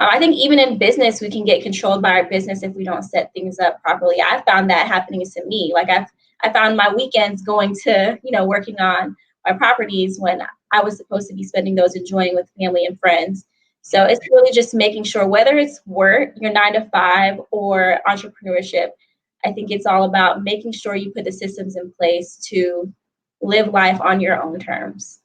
I think even in business, we can get controlled by our business if we don't set things up properly. I found that happening to me. Like I found my weekends going to, working on my properties when I was supposed to be spending those enjoying with family and friends. So it's really just making sure, whether it's work, your 9 to 5, or entrepreneurship, I think it's all about making sure you put the systems in place to live life on your own terms.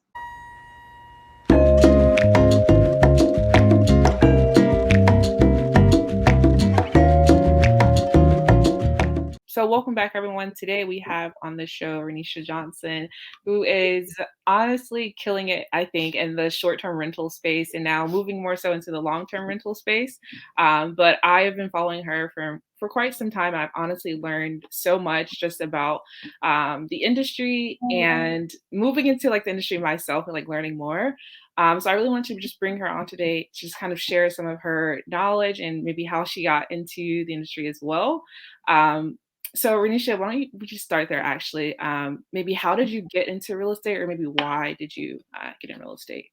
So welcome back, everyone. Today we have on the show Renesha Johnson, who is honestly killing it, I think, in the short-term rental space and now moving more so into the long-term rental space. But I have been following her for quite some time. I've honestly learned so much just about the industry and moving into like the industry myself and like learning more. So I really want to just bring her on today to just kind of share some of her knowledge and maybe how she got into the industry as well. So Renesha, why don't we just start there actually? Maybe how did you get into real estate, or maybe why did you get in real estate?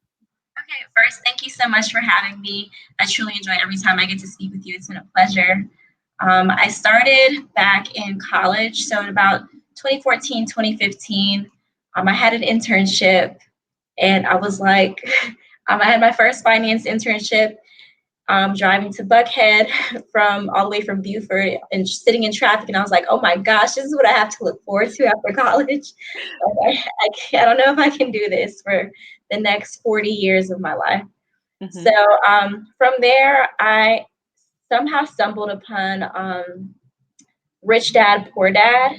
Okay, first, thank you so much for having me. I truly enjoy every time I get to speak with you. It's been a pleasure. I started back in college, so in about 2014, 2015, I had an internship, and I was like, I had my first finance internship, driving to Buckhead from all the way from Beaufort and sitting in traffic. And I was like, oh my gosh, this is what I have to look forward to after college. Like, I don't know if I can do this for the next 40 years of my life. Mm-hmm. So from there, I somehow stumbled upon Rich Dad, Poor Dad.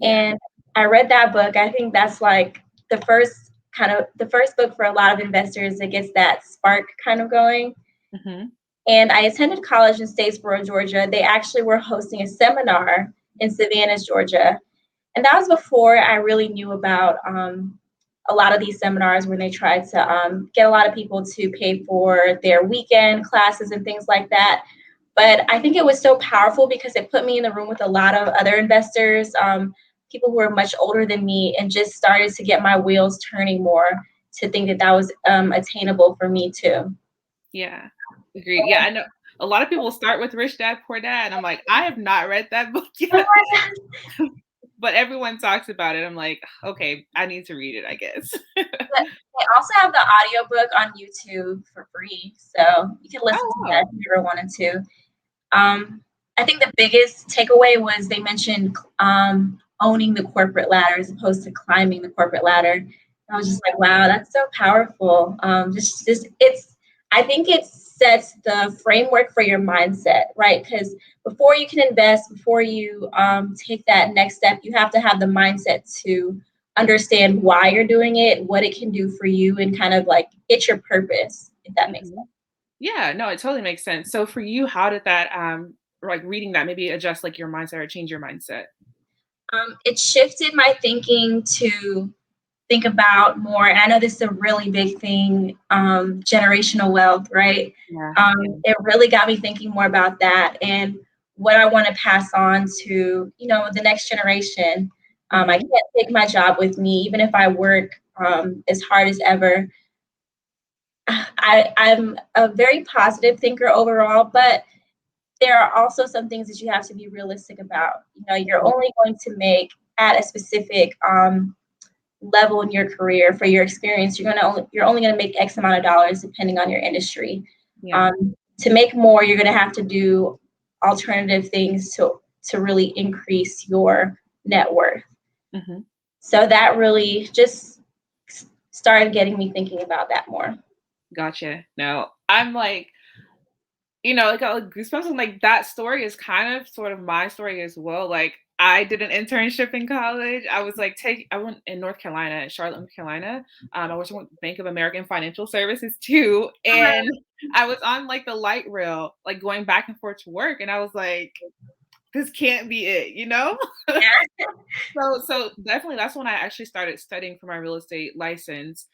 And I read that book. I think that's like the first book for a lot of investors that gets that spark kind of going. Mm-hmm. And I attended college in Statesboro, Georgia. They actually were hosting a seminar in Savannah, Georgia. And that was before I really knew about a lot of these seminars, when they tried to get a lot of people to pay for their weekend classes and things like that. But I think it was so powerful because it put me in the room with a lot of other investors, people who were much older than me, and just started to get my wheels turning more to think that was attainable for me too. Yeah, agreed. Yeah, I know a lot of people start with Rich Dad, Poor Dad. And I'm like, I have not read that book yet. But everyone talks about it. I'm like, okay, I need to read it, I guess. But they also have the audiobook on YouTube for free. So you can listen to that if you ever wanted to. I think the biggest takeaway was they mentioned owning the corporate ladder as opposed to climbing the corporate ladder. And I was just like, wow, that's so powerful. I think it sets the framework for your mindset, right? Because before you can invest, before you take that next step, you have to have the mindset to understand why you're doing it, what it can do for you, and kind of like get your purpose, if that makes sense. Yeah, no, it totally makes sense. So for you, how did that, like reading that, maybe adjust like your mindset or change your mindset? It shifted my thinking to think about more. And I know this is a really big thing, generational wealth, right? Yeah. It really got me thinking more about that and what I want to pass on to, the next generation. I can't take my job with me, even if I work as hard as ever. I'm a very positive thinker overall, but there are also some things that you have to be realistic about. You're only going to make at a specific level in your career for your experience. You're only going to make X amount of dollars depending on your industry. Yeah. To make more, you're going to have to do alternative things to really increase your net worth. Mm-hmm. So that really just started getting me thinking about that more. Gotcha. No, I'm like, like goosebumps, and like that story is kind of sort of my story as well. Like I did an internship in college. I was like, I went in North Carolina, Charlotte, North Carolina. I was with Bank of America Financial Services too. And I was on like the light rail, like going back and forth to work. And I was like, this can't be it, So definitely that's when I actually started studying for my real estate license.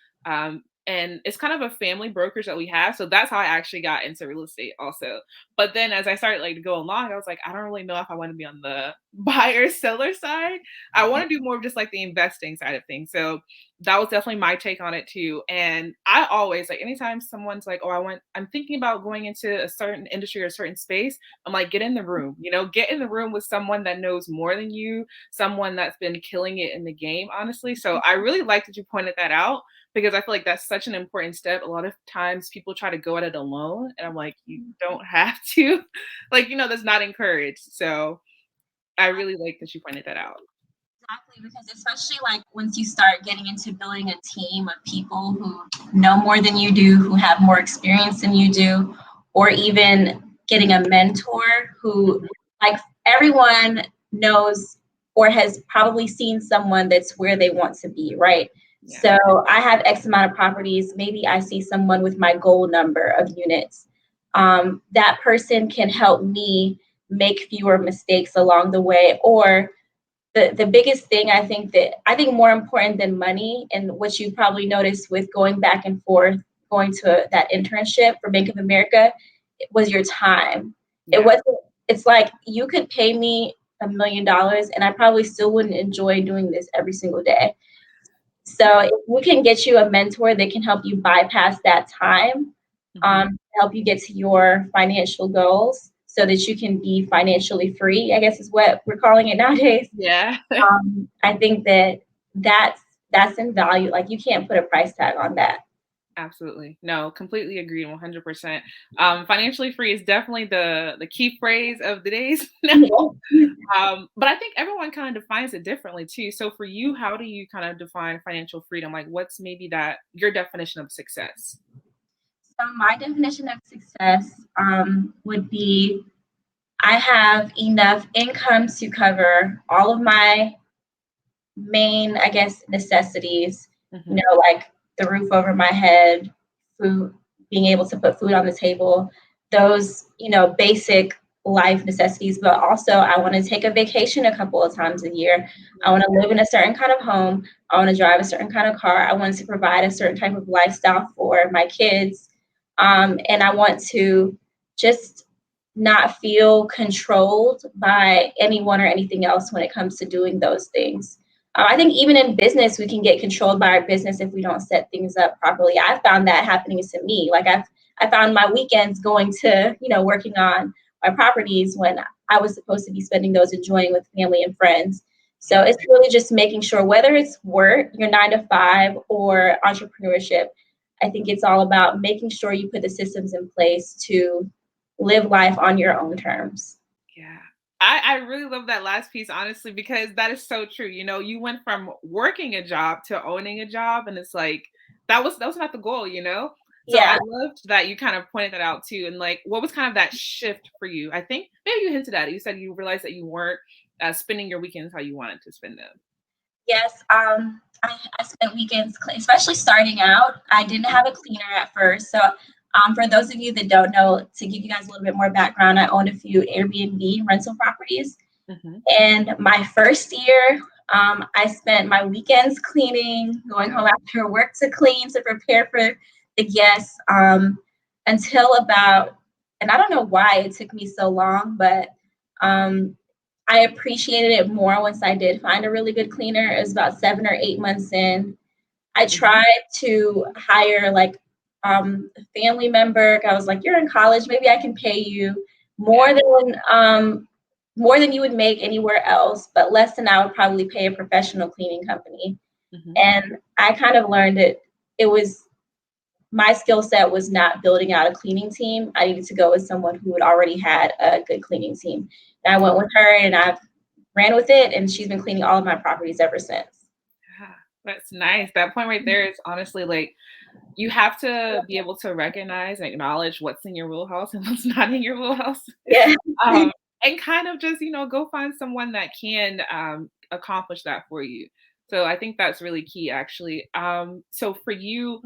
and it's kind of a family brokerage that we have. So that's how I actually got into real estate also. But then as I started like to go along, I was like, I don't really know if I want to be on the buyer seller side. I want to do more of just like the investing side of things. So that was definitely my take on it too. And I always like anytime someone's like, oh, I'm thinking about going into a certain industry or a certain space, I'm like, get in the room, get in the room with someone that knows more than you, someone that's been killing it in the game, honestly. So I really like that you pointed that out because I feel like that's such an important step. A lot of times people try to go at it alone, and I'm like, you don't have to. Like, that's not encouraged. So I really like that you pointed that out. Exactly, because especially like once you start getting into building a team of people who know more than you do, who have more experience than you do, or even getting a mentor who, like, everyone knows or has probably seen someone that's where they want to be, right? Yeah. So I have X amount of properties. Maybe I see someone with my goal number of units. That person can help me make fewer mistakes along the way, or the biggest thing I think more important than money, and what you probably noticed with going back and forth, going to that internship for Bank of America, it was your time. It Yeah. wasn't, it's like you could pay me $1 million and I probably still wouldn't enjoy doing this every single day. So if we can get you a mentor that can help you bypass that time, help you get to your financial goals so that you can be financially free, I guess is what we're calling it nowadays. Yeah. I think that's in value. Like, you can't put a price tag on that. Absolutely. No, completely agree 100%. Financially free is definitely the key phrase of the days now. But I think everyone kind of defines it differently too. So for you, how do you kind of define financial freedom? Like what's maybe that your definition of success? So my definition of success would be I have enough income to cover all of my main, I guess, necessities, Hmm. like the roof over my head, food, being able to put food on the table, those, basic life necessities. But also, I want to take a vacation a couple of times a year. I want to live in a certain kind of home. I want to drive a certain kind of car. I want to provide a certain type of lifestyle for my kids. And I want to just not feel controlled by anyone or anything else when it comes to doing those things. I think even in business, we can get controlled by our business if we don't set things up properly. I found that happening to me. Like, I found my weekends going to, working on my properties when I was supposed to be spending those enjoying with family and friends. So it's really just making sure, whether it's work, your 9 to 5, or entrepreneurship, I think it's all about making sure you put the systems in place to live life on your own terms. Yeah. I really love that last piece, honestly, because that is so true. You went from working a job to owning a job, and it's like that was not the goal. So I Yeah. loved that you kind of pointed that out too. And like, what was kind of that shift for you? I think maybe you hinted at it. You said you realized that you weren't spending your weekends how you wanted to spend them. Yes, I spent weekends, especially starting out. I didn't have a cleaner at first. So, for those of you that don't know, to give you guys a little bit more background, I owned a few Airbnb rental properties. Hmm. And my first year, I spent my weekends cleaning, going home after work to clean, to prepare for the guests, until about, and I don't know why it took me so long, but um, I appreciated it more once I did find a really good cleaner. It was about 7 or 8 months in. I Hmm. tried to hire like a family member. I was like, "You're in college, maybe I can pay you Yeah. more than you would make anywhere else, but less than I would probably pay a professional cleaning company." Hmm. And I kind of learned it was my skill set was not building out a cleaning team. I needed to go with someone who had already had a good cleaning team. And I went with her, and I've ran with it, and she's been cleaning all of my properties ever since. Yeah, that's nice. That point right there is honestly like you have to be able to recognize and acknowledge what's in your wheelhouse and what's not in your wheelhouse. Yeah. um, and kind of just go find someone that can accomplish that for you. So I think that's really key, actually. So for you,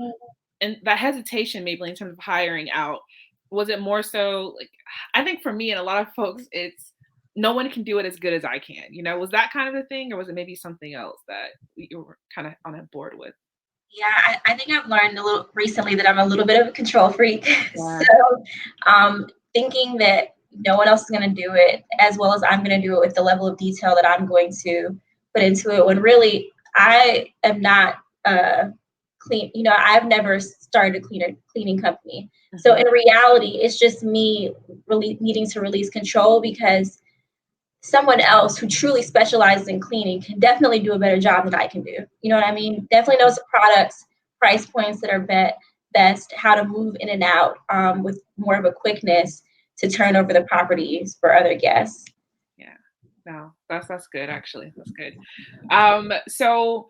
and that hesitation, maybe in terms of hiring out, was it more so like I think for me and a lot of folks, it's no one can do it as good as I can. Was that kind of the thing, or was it maybe something else that you were kind of on a board with? Yeah, I think I've learned a little recently that I'm a little bit of a control freak. Yeah. So, thinking that no one else is going to do it as well as I'm going to do it with the level of detail that I'm going to put into it, when really I am not clean. I've never started a cleaning company. So Mhm. in reality, it's just me really needing to release control, because someone else who truly specializes in cleaning can definitely do a better job than I can do. You know what I mean? Definitely knows the products, price points that are best, how to move in and out with more of a quickness to turn over the properties for other guests. Yeah. No, that's good actually. That's good. So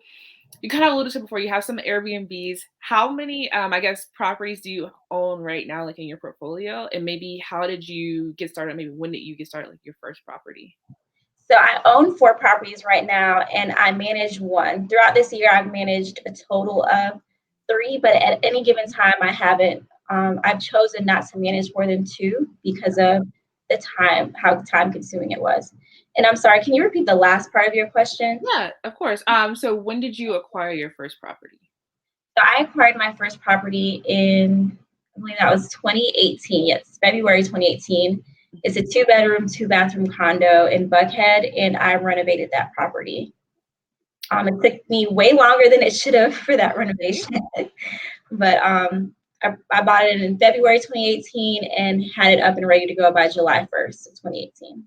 you kind of alluded to before, you have some Airbnbs. How many, I guess, properties do you own right now, like in your portfolio? And maybe how did you get started? Maybe when did you get started, like your first property? So I own 4 properties right now, and I manage one. Throughout this year, I've managed a total of 3, but at any given time, I haven't. I've chosen not to manage more than 2 because of how time consuming it was. And I'm sorry, can you repeat the last part of your question? Yeah, of course. So when did you acquire your first property? So I acquired my first property in, I believe that was 2018. Yes, February 2018. It's a 2-bedroom, 2-bathroom condo in Buckhead, and I renovated that property. It took me way longer than it should have for that Okay. renovation, but I bought it in February 2018 and had it up and ready to go by July 1st of 2018.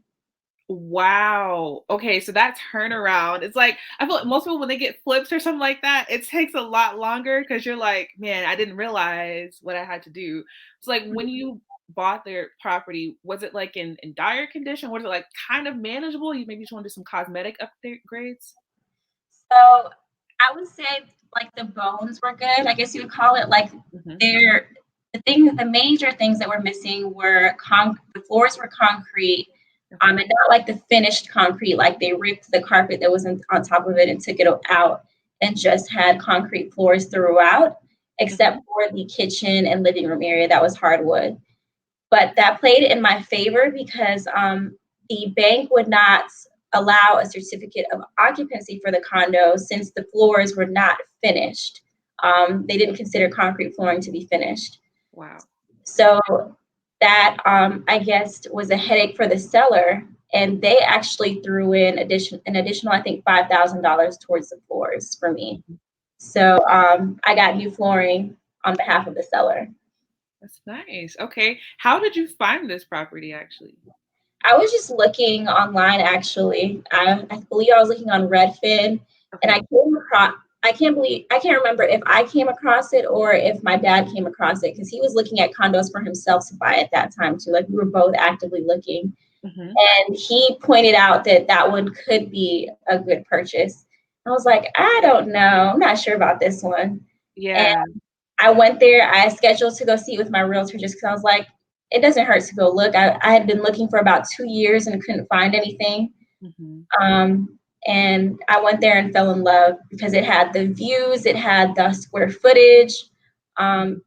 Wow. Okay, so that turnaround, it's like I feel like most people when they get flips or something like that, it takes a lot longer because you're like, man, I didn't realize what I had to do. So like when you bought their property, was it like in dire condition? Was it like kind of manageable? You maybe just want to do some cosmetic upgrades? So I would say like the bones were good. I guess you would call it like Hmm. they're the major things that were missing were the floors were concrete, Okay. and not like the finished concrete, like they ripped the carpet that was on top of it and took it out and just had concrete floors throughout, Hmm. except for the kitchen and living room area that was hardwood. But that played in my favor because the bank would not allow a certificate of occupancy for the condo since the floors were not finished. They didn't consider concrete flooring to be finished. Wow. So that, I guess, was a headache for the seller. And they actually threw in an additional, I think, $5,000 towards the floors for me. So I got new flooring on behalf of the seller. That's nice. Okay. How did you find this property actually? I was just looking online actually. I believe I was looking on Redfin, and Okay. I can't remember if I came across it or if my dad came across it, because he was looking at condos for himself to buy at that time too. Like we were both actively looking, Hmm. and he pointed out that that one could be a good purchase. I was like, I don't know, I'm not sure about this one. And Yeah. I went there. I scheduled to go see it with my realtor just because I was like, it doesn't hurt to go look. I had been looking for about 2 years and couldn't find anything. Hmm. And I went there and fell in love because it had the views, it had the square footage. Um,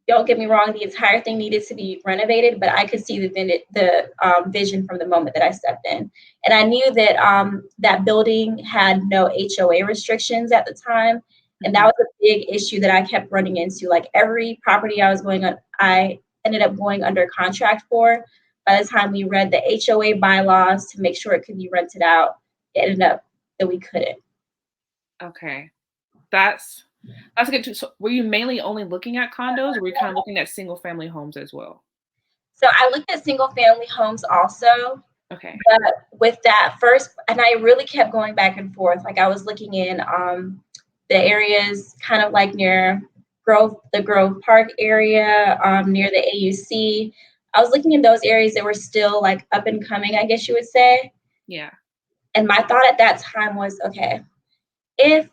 don't get me wrong, the entire thing needed to be renovated, but I could see the vision from the moment that I stepped in. And I knew that that building had no HOA restrictions at the time. And that Hmm. was a big issue that I kept running into. Like every property I was going on, I ended up going under contract for. By the time we read the HOA bylaws to make sure it could be rented out, it ended up that we couldn't. Okay. That's that's good too. So were you mainly only looking at condos or were you kind of looking at single family homes as well? So I looked at single family homes also. Okay. But with that first, and I really kept going back and forth. Like I was looking in the areas kind of like near the Grove Park area, near the AUC. I was looking in those areas that were still like up and coming, I guess you would say. Yeah. And my thought at that time was, okay, if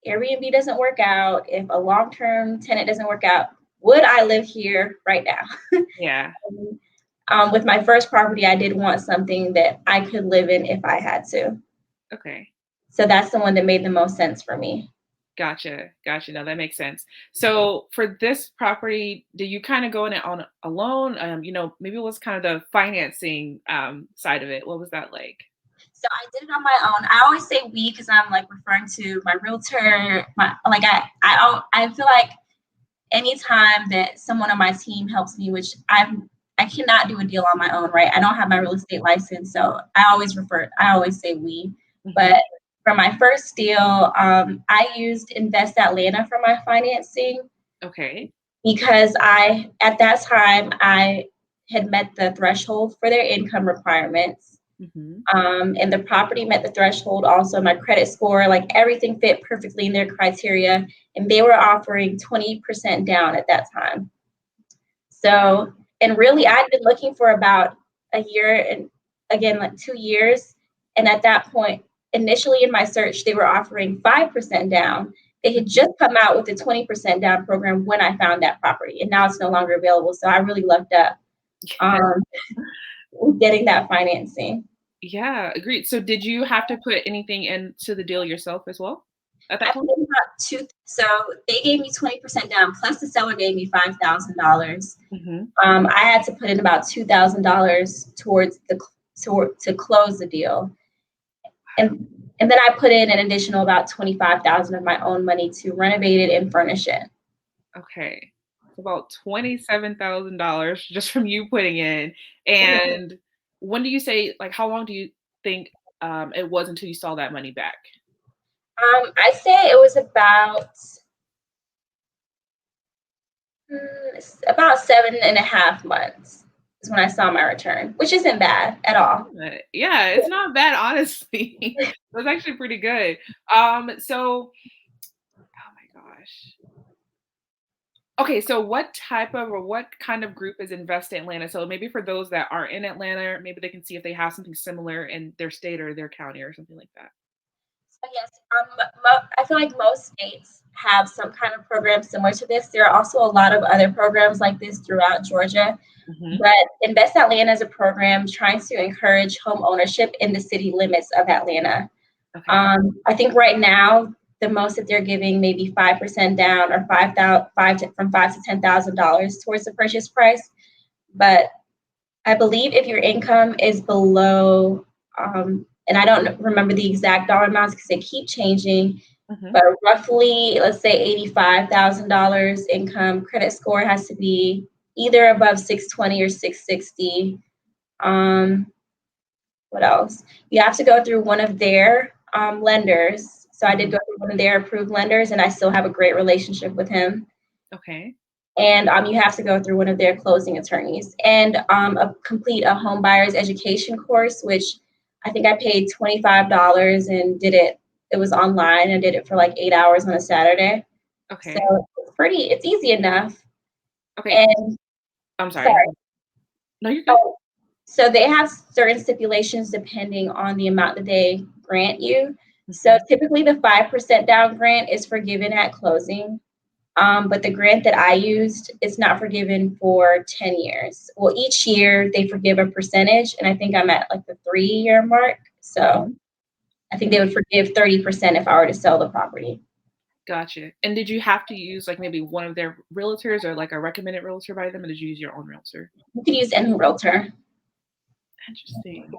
Airbnb doesn't work out, if a long-term tenant doesn't work out, would I live here right now? Yeah. With my first property, I did want something that I could live in if I had to. Okay. So that's the one that made the most sense for me. Gotcha. Gotcha. No, that makes sense. So for this property, do you kind of go in it on alone? Maybe it was kind of the financing side of it. What was that like? So I did it on my own. I always say we because I'm like referring to my realtor. I feel like anytime that someone on my team helps me, which I cannot do a deal on my own, right? I don't have my real estate license, so I always say we. But for my first deal, I used Invest Atlanta for my financing. Okay. Because at that time, I had met the threshold for their income requirements. And the property met the threshold. Also, my credit score, like everything fit perfectly in their criteria. And they were offering 20% down at that time. So, and really, I'd been looking for about a year and again, like 2 years. And at that point, initially in my search, they were offering 5% down. They had just come out with a 20% down program when I found that property, and now it's no longer available. So I really lucked up getting that financing. Yeah, agreed. So did you have to put anything into the deal yourself as well at that I point? put in about so they gave me 20% down, plus the seller gave me $5,000. I had to put in about $2,000 towards to close the deal, and then I put in an additional about $25,000 of my own money to renovate it and furnish it. Okay. It's about $27,000 just from you putting in. And when do you say, like, how long do you think it was until you saw that money back? I say it was about 7.5 months is when I saw my return, which isn't bad at all. Yeah, it's not bad, honestly. That's actually pretty good. So, oh my gosh. Okay, so what type of or what kind of group is Invest Atlanta? So maybe for those that aren't in Atlanta, maybe they can see if they have something similar in their state or their county or something like that. So yes, I feel like most states have some kind of program similar to this. There are also a lot of other programs like this throughout Georgia. But Invest Atlanta is a program trying to encourage home ownership in the city limits of Atlanta. Okay. I think right now the most that they're giving maybe 5% down or from $5,000 to $10,000 towards the purchase price. But I believe if your income is below, and I don't remember the exact dollar amounts because they keep changing, but roughly, let's say $85,000 income, credit score has to be either above 620 or 660. What else? You have to go through one of their lenders. So I did go through one of their approved lenders, and I still have a great relationship with him. Okay. And you have to go through one of their closing attorneys and complete a home buyer's education course, which I think I paid $25 and did it. It was online. I did it for like 8 hours on a Saturday. Okay. So it's easy enough. Okay. And I'm sorry. No, you're good. So they have certain stipulations depending on the amount that they grant you. So typically the 5% down grant is forgiven at closing. But the grant that I used is not forgiven for 10 years. Well, each year they forgive a percentage, and I think I'm at like the 3-year mark. So I think they would forgive 30% if I were to sell the property. Gotcha. And did you have to use like maybe one of their realtors or like a recommended realtor by them, or did you use your own realtor? You can use any realtor. Interesting.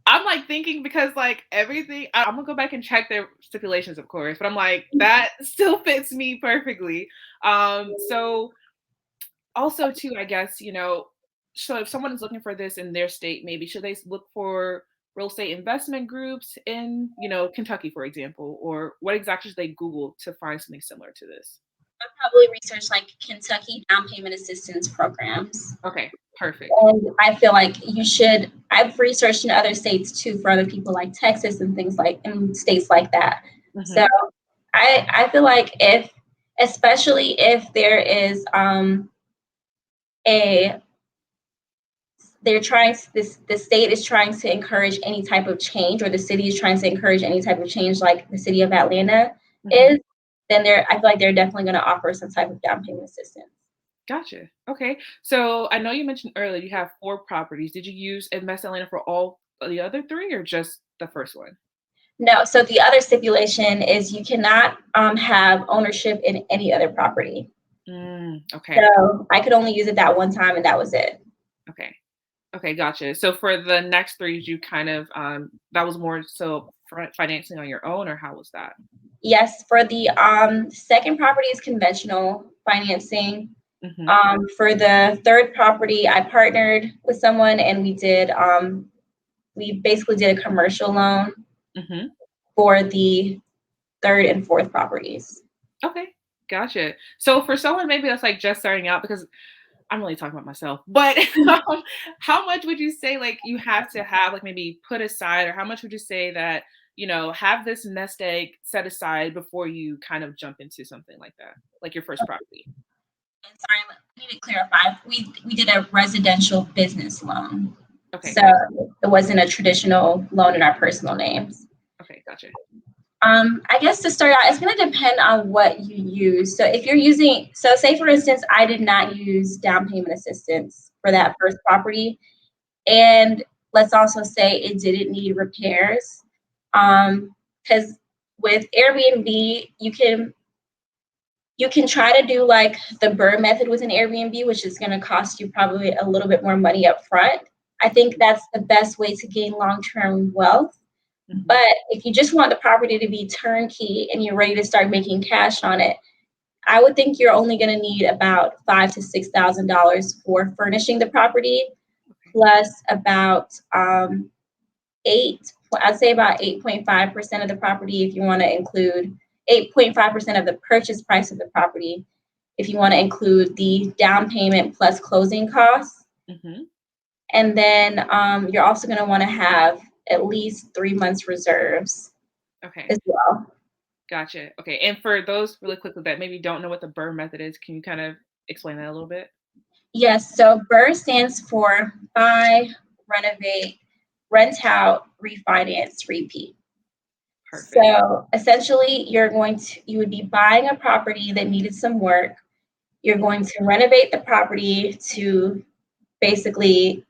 I'm like thinking because like everything, I'm gonna go back and check their stipulations, of course, but I'm like, that still fits me perfectly. So also too, I guess, so if someone is looking for this in their state, maybe should they look for real estate investment groups in, Kentucky, for example, or what exactly should they Google to find something similar to this? I'd probably research like Kentucky down payment assistance programs. Okay, perfect. And I feel like you should. I've researched in other states too for other people like Texas and things like in states like that. So I feel like especially if there is the state is trying to encourage any type of change, or the city is trying to encourage any type of change, like the city of Atlanta is, then I feel like they're definitely going to offer some type of down payment assistance. Gotcha. Okay. So I know you mentioned earlier you have 4 properties. Did you use Invest Atlanta for all the other 3 or just the first one? No. So the other stipulation is you cannot have ownership in any other property. Okay. So I could only use it that one time, and that was it. Okay. Okay, gotcha. So for the next three, you kind of that was more so financing on your own, or how was that? Yes, for the second property is conventional financing. Mm-hmm. For the third property, I partnered with someone and we basically did a commercial loan Mm-hmm. for the third and fourth properties. Okay, gotcha. So for someone maybe that's like just starting out, because I'm really talking about myself, but how much would you say like you have to have like maybe put aside, or how much would you say that, have this nest egg set aside before you kind of jump into something like that, like your first property? And sorry, I need to clarify. We did a residential business loan, Okay, so gotcha. it wasn't a traditional loan in our personal names. Okay, gotcha. I guess to start out, it's going to depend on what you use. So if you're using, so say for instance, I did not use down payment assistance for Mhm. that first property, and let's also say it didn't need repairs, because with Airbnb, you can try to do like the Burr method with an Airbnb, which is going to cost you probably a little bit more money up front. I think that's the best way to gain long-term wealth. Mhm. But if you just want the property to be turnkey and you're ready to start making cash on it, I would think you're only going to need about $5,000 to $6,000 for furnishing the property, Okay. plus about eight. I'd say about 8.5% of the property if you want to include 8.5% of the purchase price of the property if you want to include the down payment plus closing costs. Mhm. And then you're also going to want to have at least 3 months reserves Okay. as well. Gotcha. Okay. And for those really quickly that maybe don't know what the Burr method is, can you kind of explain that a little bit? Yes, so BRRRR stands for buy, renovate, rent out, refinance, repeat. Perfect. So essentially, you would be buying a property that needed some work. You're going to renovate the property to basically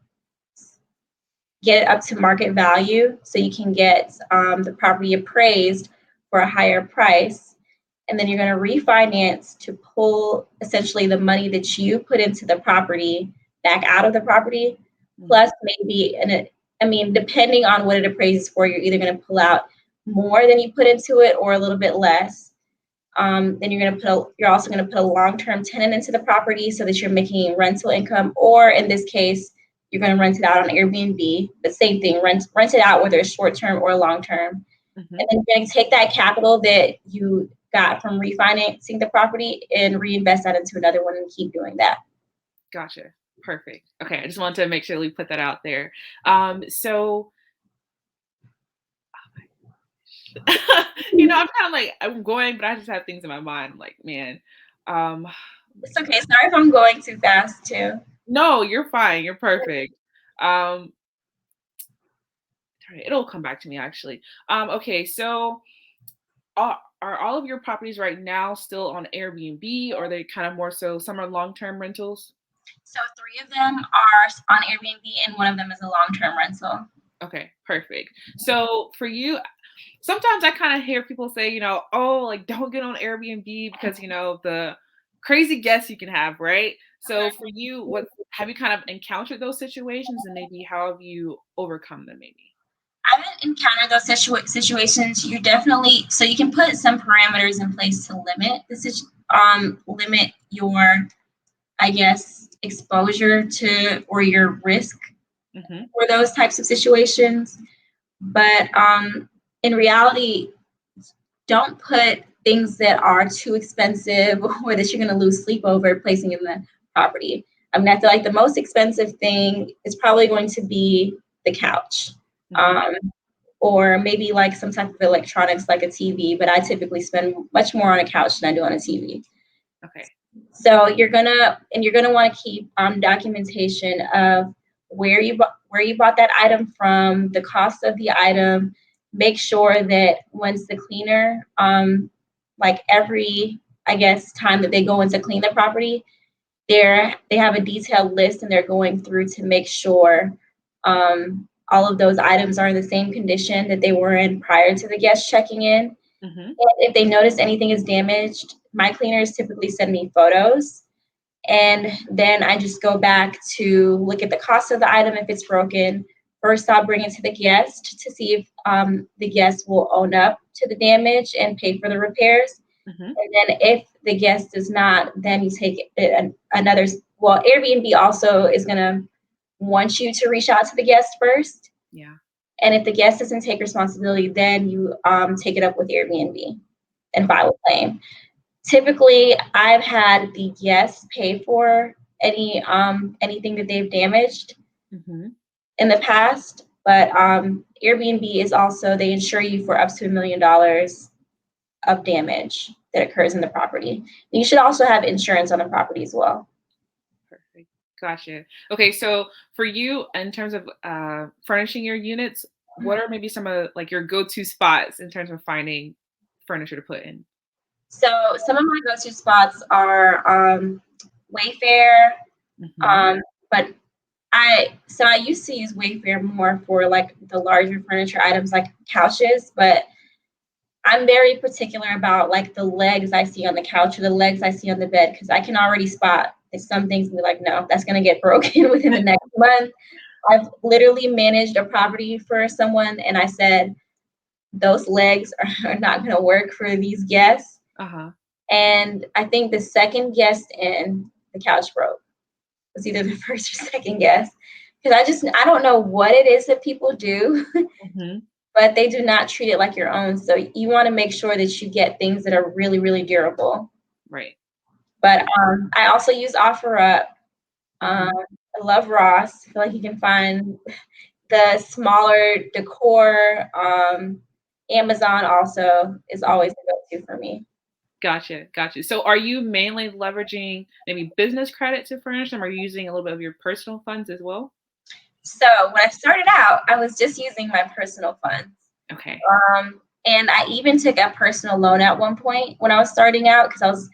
get it up to market value so you can get the property appraised for a higher price. And then you're going to refinance to pull essentially the money that you put into the property back out of the property, Mhm. plus maybe, I mean, depending on what it appraises for, you're either going to pull out more than you put into it or a little bit less. Then you're also going to put a long-term tenant into the property so that you're making rental income, or in this case, you're going to rent it out on Airbnb. The same thing, rent it out whether it's short-term or long-term. Mhm. And then you're going to take that capital that you got from refinancing the property and reinvest that into another one and keep doing that. Gotcha. Perfect. Okay. I just wanted to make sure we put that out there. So I'm kind of like I'm going, but I just have things in my mind. I'm like, man, um, It's okay. Sorry if I'm going too fast too. no, you're fine. You're perfect. Um, it'll come back to me actually. Okay, so are all of your properties right now still on Airbnb, or are they kind of more so some are long-term rentals? So three of them are on Airbnb and one of them is a long-term rental. Okay, perfect. So for you, sometimes I kind of hear people say, oh, like don't get on Airbnb because the crazy guests you can have, right? So for you, what have you kind of encountered those situations, and maybe how have you overcome them, maybe? I haven't encountered those situations. You definitely, so you can put some parameters in place to limit your, I guess, exposure to or your risk Mm-hmm. for those types of situations. But in reality, don't put things that are too expensive or that you're going to lose sleep over placing in the property. I mean, I feel like the most expensive thing is probably going to be the couch. Mm-hmm. Um, or maybe like some type of electronics like a TV, but I typically spend much more on a couch than I do on a TV. Okay. So you're gonna want to keep documentation of where you bought that item from, the cost of the item. Make sure that once the cleaner, like every I guess time that they go in to clean the property, they have a detailed list and they're going through to make sure all of those items are in the same condition that they were in prior to the guest checking in. Mm-hmm. And if they notice anything is damaged, my cleaners typically send me photos And then I just go back to look at the cost of the item if it's broken. First, I'll bring it to the guest to see if the guest will own up to the damage and pay for the repairs. Mm-hmm. And then if the guest does not, then you take another. Well, Airbnb also is going to want you to reach out to the guest first. Yeah. And if the guest doesn't take responsibility, then you take it up with Airbnb and file a claim. Typically, I've had the guests pay for anything that they've damaged in the past, but Airbnb is also, they insure you for up to $1 million of damage that occurs in the property. And you should also have insurance on the property as well. Perfect. Gotcha. Okay, so for you, in terms of furnishing your units, what are maybe some of like your go-to spots in terms of finding furniture to put in? So some of my go-to spots are Wayfair, but I used to use Wayfair more for like the larger furniture items like couches, but I'm very particular about like the legs I see on the couch or the legs I see on the bed, because I can already spot that some things be like, no, that's going to get broken within the next month. I've literally managed a property for someone and I said, those legs are not going to work for these guests. And I think the second guest in, the couch broke. It was either the first or second guest. Because I don't know what it is that people do, but they do not treat it like your own. So you want to make sure that you get things that are really, really durable. Right. But I also use OfferUp. I love Ross. I feel like you can find the smaller decor. Amazon also is always a go-to for me. Gotcha. So are you mainly leveraging maybe business credit to furnish them? Or are you using a little bit of your personal funds as well? So when I started out, I was just using my personal funds. Okay. And I even took a personal loan at one point when I was starting out, because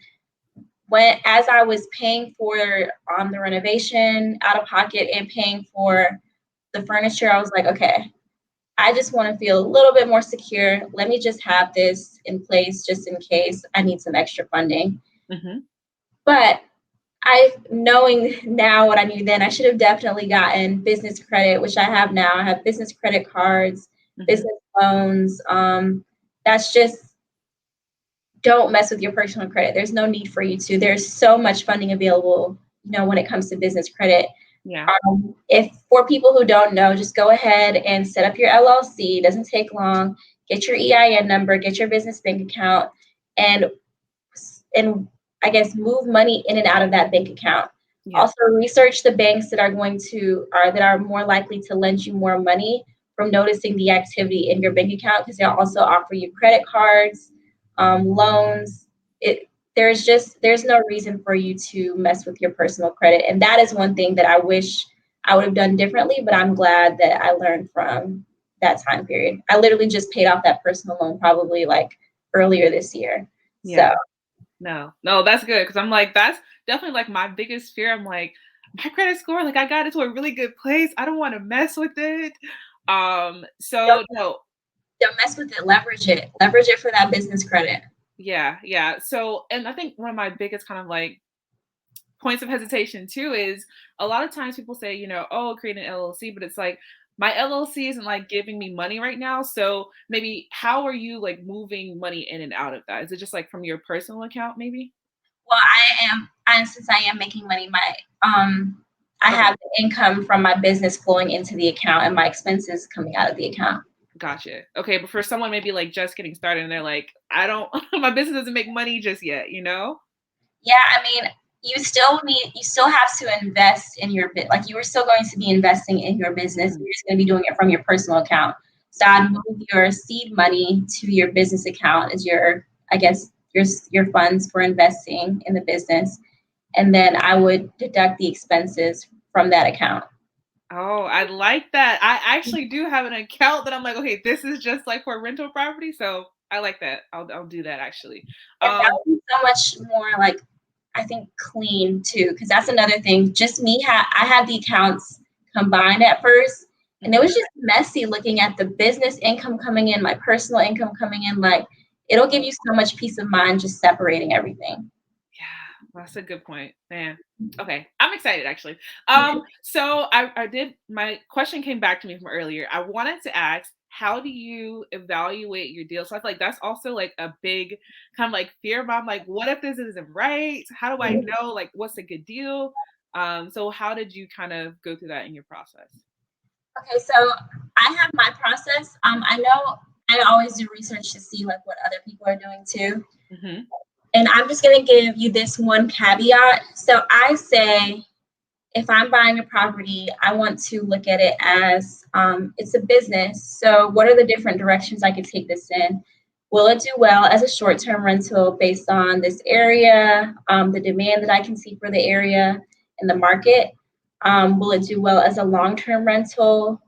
as I was paying for the renovation out of pocket and paying for the furniture, I was like, okay, I just want to feel a little bit more secure. Let me just have this in place just in case I need some extra funding. But knowing now what I knew then, I should have definitely gotten business credit, which I have now. I have business credit cards, business loans. That's just, don't mess with your personal credit. There's no need for you to. There's so much funding available, when it comes to business credit. Yeah. If for people who don't know, just go ahead and set up your LLC. It doesn't take long. Get your EIN number, get your business bank account, and I guess move money in and out of that bank account. Yeah. Also, research the banks that are that are more likely to lend you more money from noticing the activity in your bank account, because they'll also offer you credit cards, loans. There's no reason for you to mess with your personal credit. And that is one thing that I wish I would have done differently, but I'm glad that I learned from that time period. I literally just paid off that personal loan probably like earlier this year. Yeah. So. No, that's good. Cause I'm like, that's definitely like my biggest fear. I'm like, my credit score, like I got it to a really good place. I don't want to mess with it. Don't mess with it. Leverage it for that business credit. Yeah. So, and I think one of my biggest kind of like points of hesitation too is a lot of times people say, create an LLC, but it's like my LLC isn't like giving me money right now. So maybe how are you like moving money in and out of that? Is it just like from your personal account maybe? Well, since I am making money, I have the income from my business flowing into the account and my expenses coming out of the account. Gotcha. Okay. But for someone maybe like just getting started and they're like, my business doesn't make money just yet, Yeah. I mean, you still have to invest in your bit. Like you are still going to be investing in your business. You're just going to be doing it from your personal account. So I'd move your seed money to your business account as your funds for investing in the business. And then I would deduct the expenses from that account. Oh, I like that. I actually do have an account that I'm like, okay, this is just like for rental property. So I like that. I'll do that actually. And that would be so much more like, I think, clean too, because that's another thing. Just me, I had the accounts combined at first, and it was just messy looking at the business income coming in, my personal income coming in. Like, it'll give you so much peace of mind just separating everything. That's a good point, man. Okay, I'm excited actually. So I did my question came back to me from earlier. I wanted to ask, how do you evaluate your deal? So I feel like that's also like a big kind of like fear bomb. Like, what if this isn't right? How do I know like what's a good deal? So how did you kind of go through that in your process? Okay, so I have my process. I know I always do research to see like what other people are doing too. Mm-hmm. And I'm just gonna give you this one caveat. So I say if I'm buying a property, I want to look at it as it's a business. So what are the different directions I could take this in? Will it do well as a short-term rental based on this area, the demand that I can see for the area and the market? Will it do well as a long-term rental?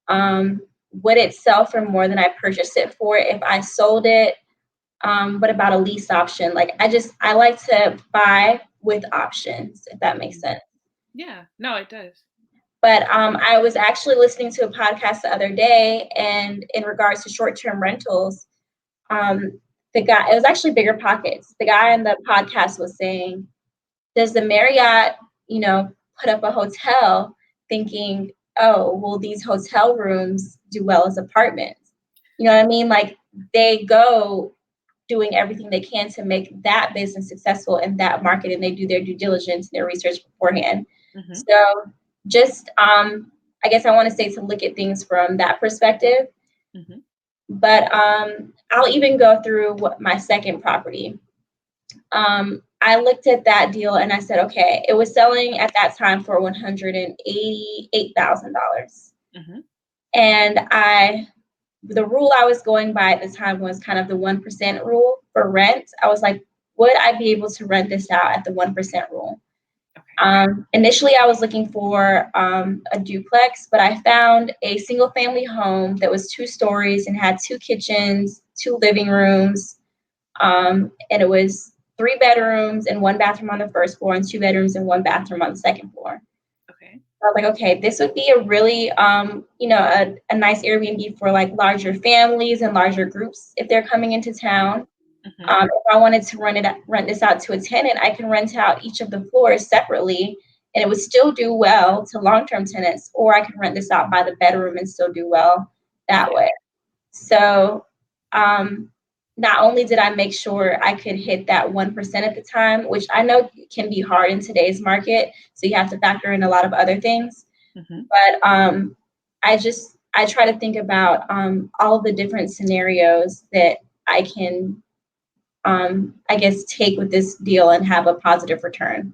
Would it sell for more than I purchased it for if I sold it? What about a lease option? Like I like to buy with options, if that makes sense. Yeah, no, it does. But I was actually listening to a podcast the other day, and in regards to short-term rentals, the guy, it was actually Bigger Pockets. The guy in the podcast was saying, does the Marriott, put up a hotel thinking, oh, will these hotel rooms do well as apartments? You know what I mean? Like they go doing everything they can to make that business successful in that market, and they do their due diligence, their research beforehand. Mm-hmm. So just I guess I want to say to look at things from that perspective. Mm-hmm. But I'll even go through my second property. I looked at that deal and I said, okay, it was selling at that time for $188,000. Mm-hmm. And the rule I was going by at the time was kind of the 1% rule for rent. I was like, would I be able to rent this out at the 1% rule? Initially, I was looking for a duplex, but I found a single family home that was 2 stories and had 2 kitchens, 2 living rooms. And it was 3 bedrooms and 1 bathroom on the first floor and 2 bedrooms and 1 bathroom on the second floor. Okay. I was like, okay, this would be a really, a nice Airbnb for like larger families and larger groups if they're coming into town. Mm-hmm. If I wanted to rent this out to a tenant, I can rent out each of the floors separately, and it would still do well to long-term tenants, or I can rent this out by the bedroom and still do well that way. So not only did I make sure I could hit that 1% at the time, which I know can be hard in today's market, so you have to factor in a lot of other things. Mm-hmm. But I try to think about all of the different scenarios that I can I guess, take with this deal and have a positive return.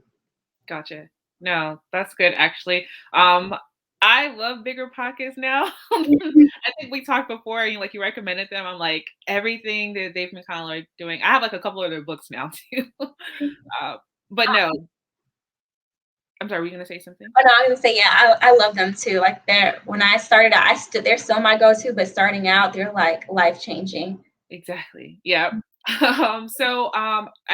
Gotcha. No, that's good actually. I love Bigger Pockets now. I think we talked before, and like you recommended them. I'm like everything that they've been kind of like doing. I have like a couple of their books now too. But no, I'm sorry. Were you gonna say something? Oh, no, I was gonna say, yeah, I love them too. Like when I started out, they're still my go-to, but starting out, they're like life-changing. Exactly. Yeah. I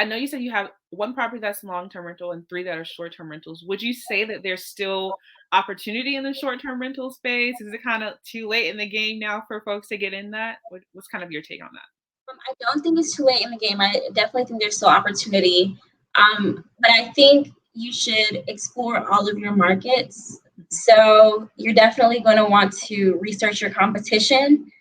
know you said you have 1 property that's long-term rental and 3 that are short-term rentals. Would you say that there's still opportunity in the short-term rental space? Is it kind of too late in the game now for folks to get in that? What's kind of your take on that? I don't think it's too late in the game. I definitely think there's still opportunity. But I think you should explore all of your markets. So you're definitely going to want to research your competition.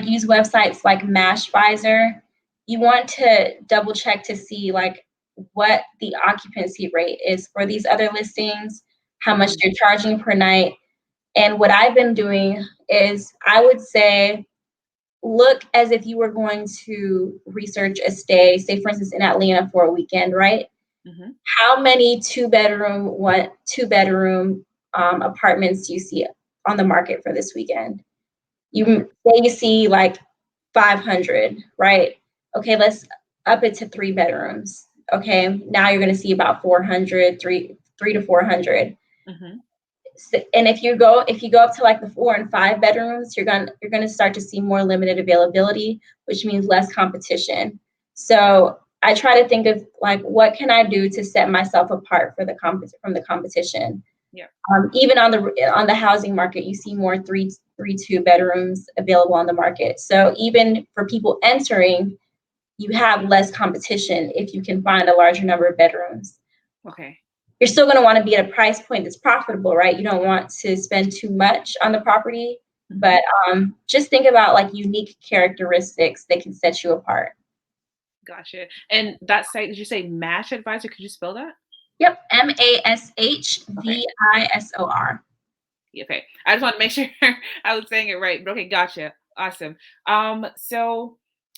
Use websites like Mashvisor. You want to double check to see like what the occupancy rate is for these other listings, how much they're charging per night. And what I've been doing is I would say look as if you were going to research a stay, say for instance in Atlanta for a weekend, right? Mm-hmm. How many two bedroom apartments do you see on the market for this weekend? You see like 500, right? Okay, let's up it to 3 bedrooms. Okay, now you're going to see about 400, 3 to 400. Mm-hmm. And if you go up to like the 4 and 5 bedrooms, you're gonna start to see more limited availability, which means less competition. So I try to think of like what can I do to set myself apart from the competition. Yeah. Even on the housing market, you see more 3 2 bedrooms available on the market. So even for people entering, you have less competition if you can find a larger number of bedrooms. Okay. You're still going to want to be at a price point that's profitable, right? You don't want to spend too much on the property, but just think about like unique characteristics that can set you apart. Gotcha. And that site, did you say Mash Advisor? Could you spell that? Yep, Mashvisor. Okay. I just want to make sure I was saying it right. But okay, gotcha. Awesome. So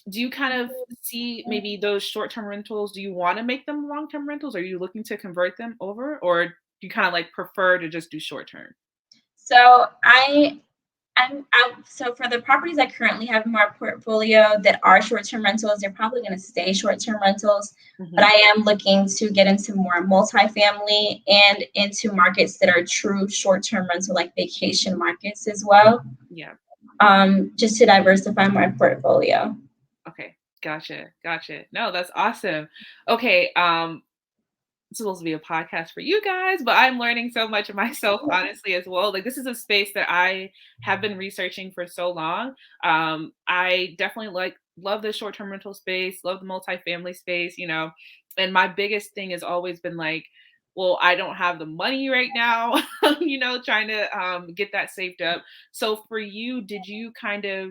do you kind of see maybe those short-term rentals? Do you want to make them long-term rentals? Are you looking to convert them over, or do you kind of like prefer to just do short-term? So so for the properties I currently have in my portfolio that are short-term rentals, they're probably going to stay short-term rentals. But I am looking to get into more multifamily and into markets that are true short-term rental, like vacation markets as well. Yeah. Just to diversify my portfolio. Okay. Gotcha. No, that's awesome. Okay. It's supposed to be a podcast for you guys, but I'm learning so much of myself, honestly, as well. Like, this is a space that I have been researching for so long. I definitely love the short-term rental space, love the multifamily space, and my biggest thing has always been like, well, I don't have the money right now, trying to get that saved up. So for you, did you kind of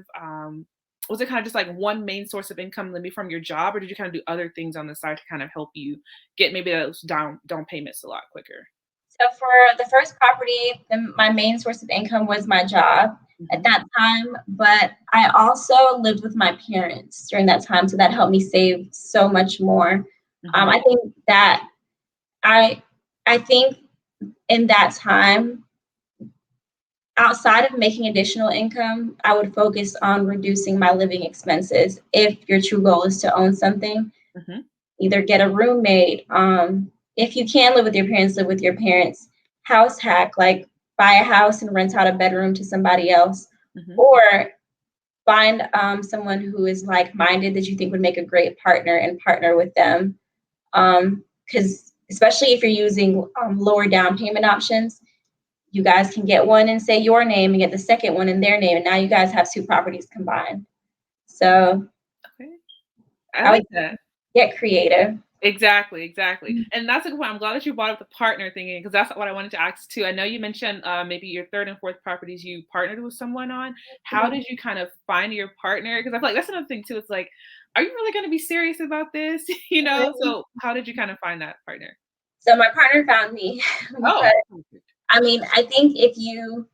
was it kind of just like one main source of income, maybe from your job, or did you kind of do other things on the side to kind of help you get maybe those down payments a lot quicker? So for the first property, my main source of income was my job at that time, but I also lived with my parents during that time, so that helped me save so much more. I think that I think in that time, outside of making additional income, I would focus on reducing my living expenses. If your true goal is to own something, either get a roommate. If you can live with your parents, live with your parents. House hack, like buy a house and rent out a bedroom to somebody else, or find someone who is like-minded that you think would make a great partner and partner with them. Because especially if you're using lower down payment options, you guys can get one and say your name and get the second one in their name, and now you guys have two properties combined. So I like that. Get creative. Exactly. And that's a good point. I'm glad that you brought up the partner thingy, because that's what I wanted to ask too. I know you mentioned maybe your third and fourth properties you partnered with someone on. How did you kind of find your partner? Because I feel like that's another thing too. It's like, are you really going to be serious about this? So how did you kind of find that partner? So my partner found me. Oh, I mean, I think if you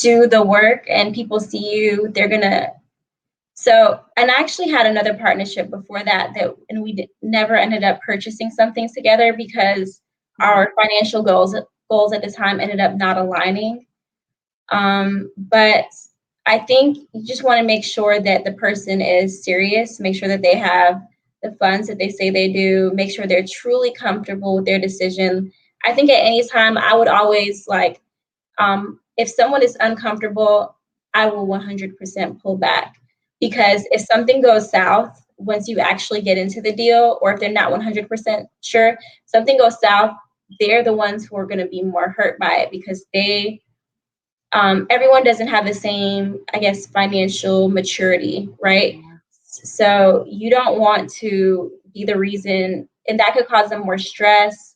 do the work and people see you, they're gonna. So, and I actually had another partnership before that, and we never ended up purchasing something together because our financial goals at the time ended up not aligning. But I think you just want to make sure that the person is serious, make sure that they have the funds that they say they do, make sure they're truly comfortable with their decision. I think at any time I would always if someone is uncomfortable, I will 100% pull back, because if something goes south once you actually get into the deal, or if they're not 100% sure, something goes south, they're the ones who are going to be more hurt by it, because everyone doesn't have the same, I guess, financial maturity, right? So you don't want to be the reason, and that could cause them more stress,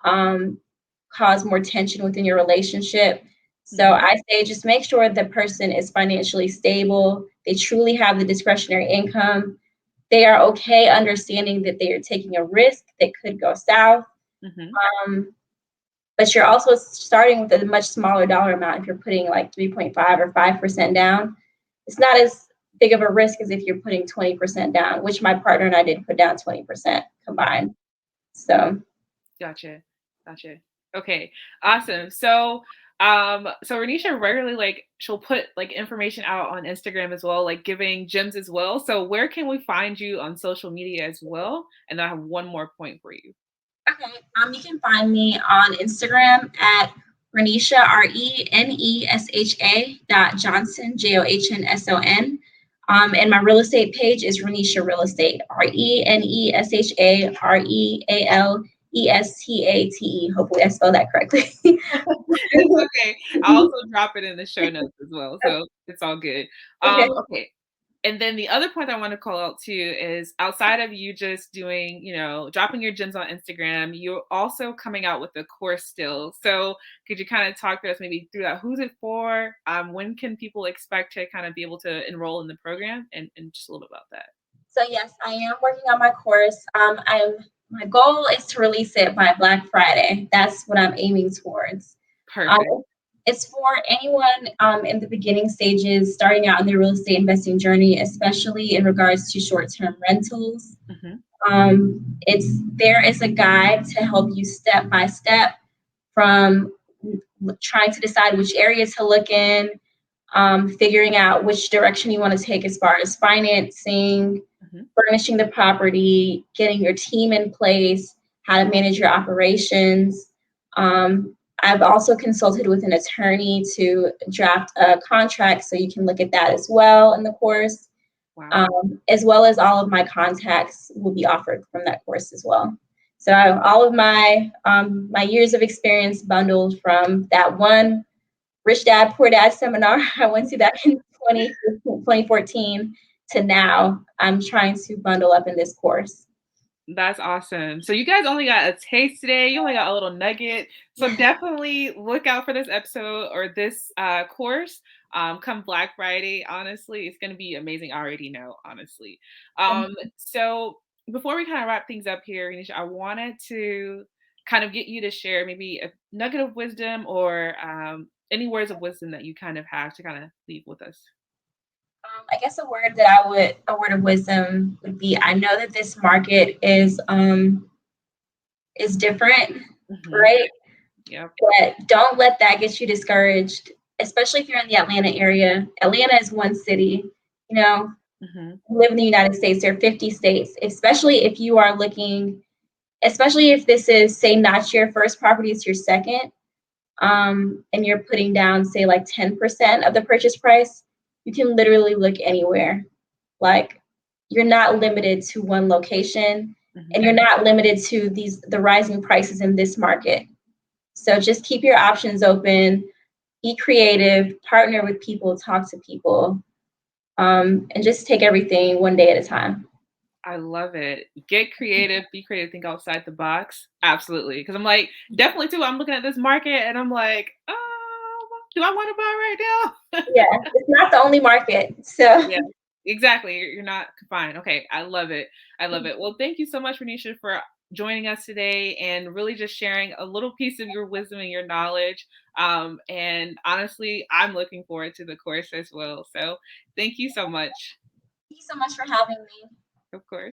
cause more tension within your relationship. So I say just make sure the person is financially stable. They truly have the discretionary income. They are okay understanding that they are taking a risk that could go south. But you're also starting with a much smaller dollar amount. If you're putting like 3.5 or 5% down, it's not as big of a risk as if you're putting 20% down, which my partner and I did put down 20% combined. So. Gotcha. Okay, awesome. So Renesha regularly, she'll put information out on Instagram as well, giving gems as well. So where can we find you on social media as well? And I have one more point for you. Okay. You can find me on Instagram at Renesha Renesha Johnson. And my real estate page is Renesha Real Estate, ReneshaRealestate. Hopefully I spelled that correctly. It's okay. I'll also drop it in the show notes as well, so it's all good. Okay. And then the other point I want to call out too is outside of you just doing, dropping your gems on Instagram, you're also coming out with a course still. So could you kind of talk to us maybe through that? Who's it for? When can people expect to kind of be able to enroll in the program, and just a little bit about that? So yes, I am working on my course. My goal is to release it by Black Friday. That's what I'm aiming towards. Um, Perfect. it's for anyone in the beginning stages, starting out in their real estate investing journey, especially in regards to short-term rentals. There is a guide to help you step by step from trying to decide which area to look in, figuring out which direction you want to take as far as financing, furnishing the property, getting your team in place, how to manage your operations. I've also consulted with an attorney to draft a contract, so you can look at that as well in the course. Wow. As well as all of my contacts will be offered from that course as well. So all of my years of experience bundled from that one Rich Dad, Poor Dad seminar I went to back in 2014 to now. I'm trying to bundle up in this course. That's awesome. So you guys only got a taste today. You only got a little nugget. So definitely look out for this episode or this course come Black Friday. Honestly, it's going to be amazing. I already know, honestly. So before we kind of wrap things up here, Renesha, I wanted to kind of get you to share maybe a nugget of wisdom or any words of wisdom that you kind of have to kind of leave with us. I guess a word of wisdom would be, I know that this market is different, right? Yeah. But don't let that get you discouraged, especially if you're in the Atlanta area. Atlanta is one city, you live in the United States, there are 50 states, especially if you are looking, especially if this is, say, not your first property, it's your second, and you're putting down, say, like 10% of the purchase price, you can literally look anywhere. Like, you're not limited to one location, and you're not limited to the rising prices in this market. So just keep your options open, be creative, partner with people, talk to people, and just take everything one day at a time. I love it. Get creative, be creative, think outside the box. Absolutely. Because I'm like, definitely too, I'm looking at this market and I'm like, oh, do I want to buy right now? Yeah, it's not the only market. So yeah, exactly. You're not confined. Okay. I love it. I love it. Well, thank you so much, Renesha, for joining us today and really just sharing a little piece of your wisdom and your knowledge. And honestly, I'm looking forward to the course as well. So thank you so much. thank you so much for having me. Of course.